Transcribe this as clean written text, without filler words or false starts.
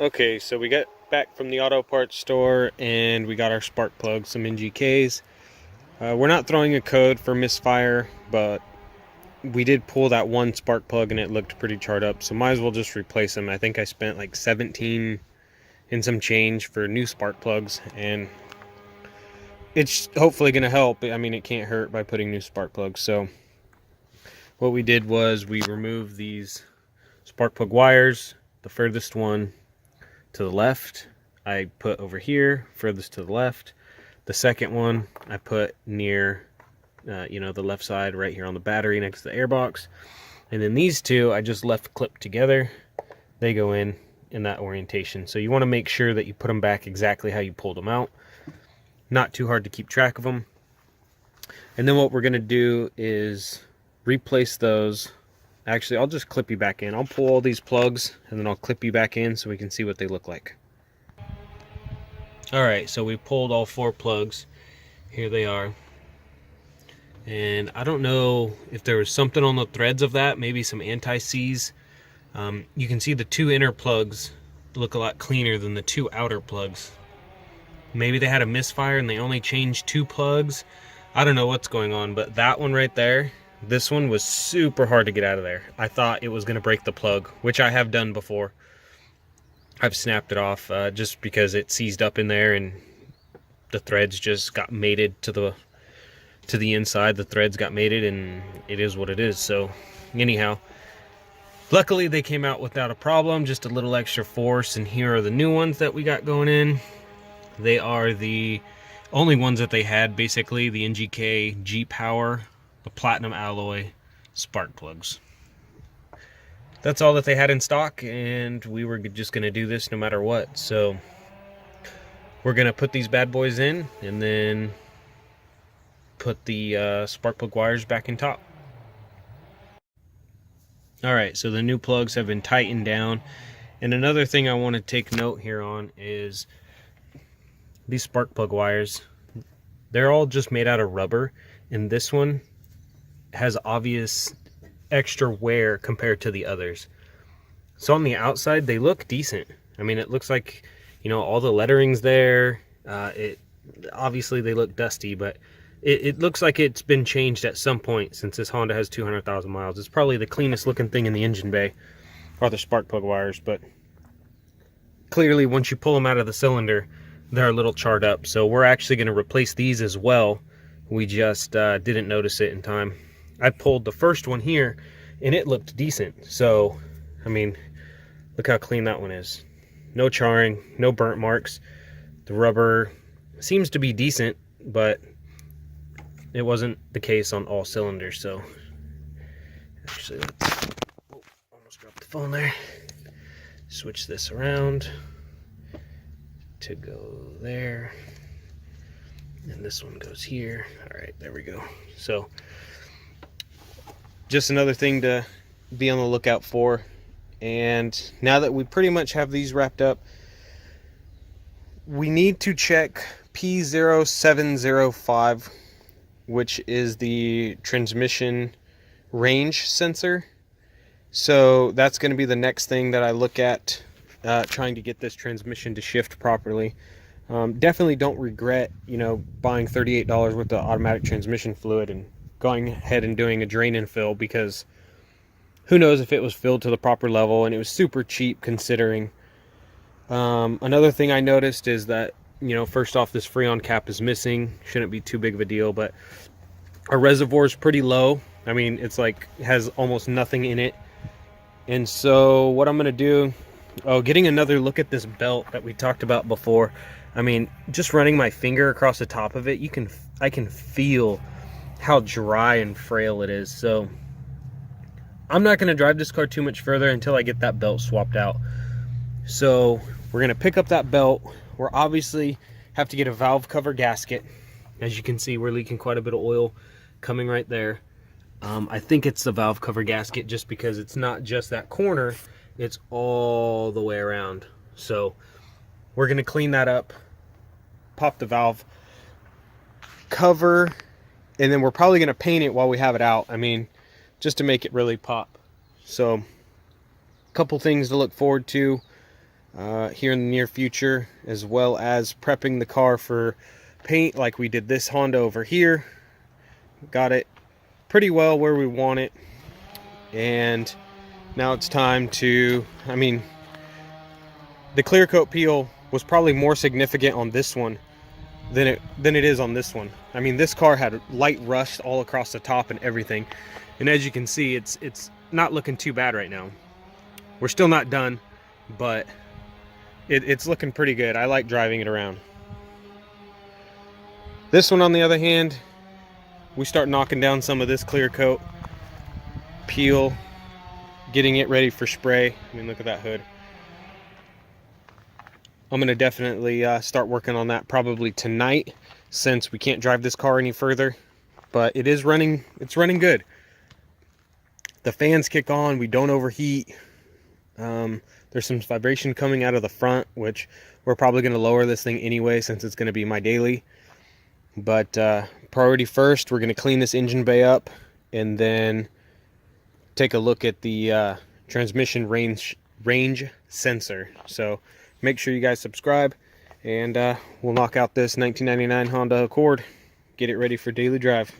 Okay, so we got back from the auto parts store and we got our spark plugs, some NGKs. We're not throwing a code for misfire, but we did pull that one spark plug and it looked pretty charred up, so might as well just replace them. I think I spent like 17 and some change for new spark plugs, and it's hopefully going to help. I mean, it can't hurt by putting new spark plugs. So what we did was we removed these spark plug wires. The furthest one to the left I put over here, furthest to the left. The second one I put near the left side right here on the battery next to the airbox. And then these two I just left clipped together. They go in that orientation. So you want to make sure that you put them back exactly how you pulled them out. Not too hard to keep track of them. And then what we're going to do is replace those. Actually, I'll just clip you back in. I'll pull all these plugs and then I'll clip you back in so we can see what they look like. Alright, so we pulled all 4 plugs. Here they are. And I don't know if there was something on the threads of that, maybe some anti-seize. You can see the 2 inner plugs look a lot cleaner than the 2 outer plugs. Maybe they had a misfire and they only changed 2 plugs. I don't know what's going on, but that one right there, this one was super hard to get out of there. I thought it was going to break the plug, which I have done before. I've snapped it off just because it seized up in there and the threads just got mated to the inside. The threads got mated and it is what it is. So anyhow, luckily they came out without a problem, just a little extra force. And here are the new ones that we got going in. They are the only ones that they had, basically, the NGK G-Power, the platinum alloy spark plugs. That's all that they had in stock, and we were just going to do this no matter what. So we're going to put these bad boys in and then put the spark plug wires back in top. Alright, so the new plugs have been tightened down. And another thing I want to take note here on is these spark plug wires. They're all just made out of rubber, and this one has obvious extra wear compared to the others. So on the outside they look decent. I mean, it looks like, all the lettering's there. Obviously they look dusty, but it looks like it's been changed at some point since this Honda has 200,000 miles. It's probably the cleanest looking thing in the engine bay, are the spark plug wires. But clearly once you pull them out of the cylinder, they're a little charred up. So we're actually going to replace these as well. We just didn't notice it in time. I pulled the first one here and it looked decent. So I mean, look how clean that one is. No charring, no burnt marks. The rubber seems to be decent, but it wasn't the case on all cylinders. So actually, almost dropped the phone there. Switch this around to go there, and this one goes here. All right, there we go. So just another thing to be on the lookout for. And now that we pretty much have these wrapped up, we need to check P0705, which is the transmission range sensor. So that's going to be the next thing that I look at, trying to get this transmission to shift properly. Definitely don't regret, buying $38 worth of automatic transmission fluid and going ahead and doing a drain and fill, because who knows if it was filled to the proper level, and it was super cheap considering. Another thing I noticed is that, first off, this Freon cap is missing. Shouldn't be too big of a deal, but our reservoir is pretty low. I mean, it's like, has almost nothing in it. And so what I'm going to do, getting another look at this belt that we talked about before. I mean, just running my finger across the top of it, I can feel how dry and frail it is. So I'm not going to drive this car too much further until I get that belt swapped out. So we're going to pick up that belt. We're obviously have to get a valve cover gasket. As you can see, we're leaking quite a bit of oil coming right there. I think it's the valve cover gasket, just because it's not just that corner, it's all the way around. So we're going to clean that up, pop the valve cover, and then we're probably going to paint it while we have it out. I mean, just to make it really pop. So a couple things to look forward to. here in the near future, as well as prepping the car for paint like we did this Honda over here. Got it pretty well where we want it, and now it's time to, I mean, the clear coat peel was probably more significant on this one than it is on this one. I mean, this car had light rust all across the top and everything, and as you can see, it's not looking too bad right now. We're still not done, but it's looking pretty good. I like driving it around. This one, on the other hand, we start knocking down some of this clear coat peel, getting it ready for spray. I mean, look at that hood. I'm going to definitely start working on that probably tonight, since we can't drive this car any further. But it is running, it's running good. The fans kick on, we don't overheat. There's some vibration coming out of the front, which we're probably going to lower this thing anyway, since it's going to be my daily. But priority first, we're going to clean this engine bay up, and then take a look at the transmission range sensor. So make sure you guys subscribe, and we'll knock out this 1999 Honda Accord, get it ready for daily drive.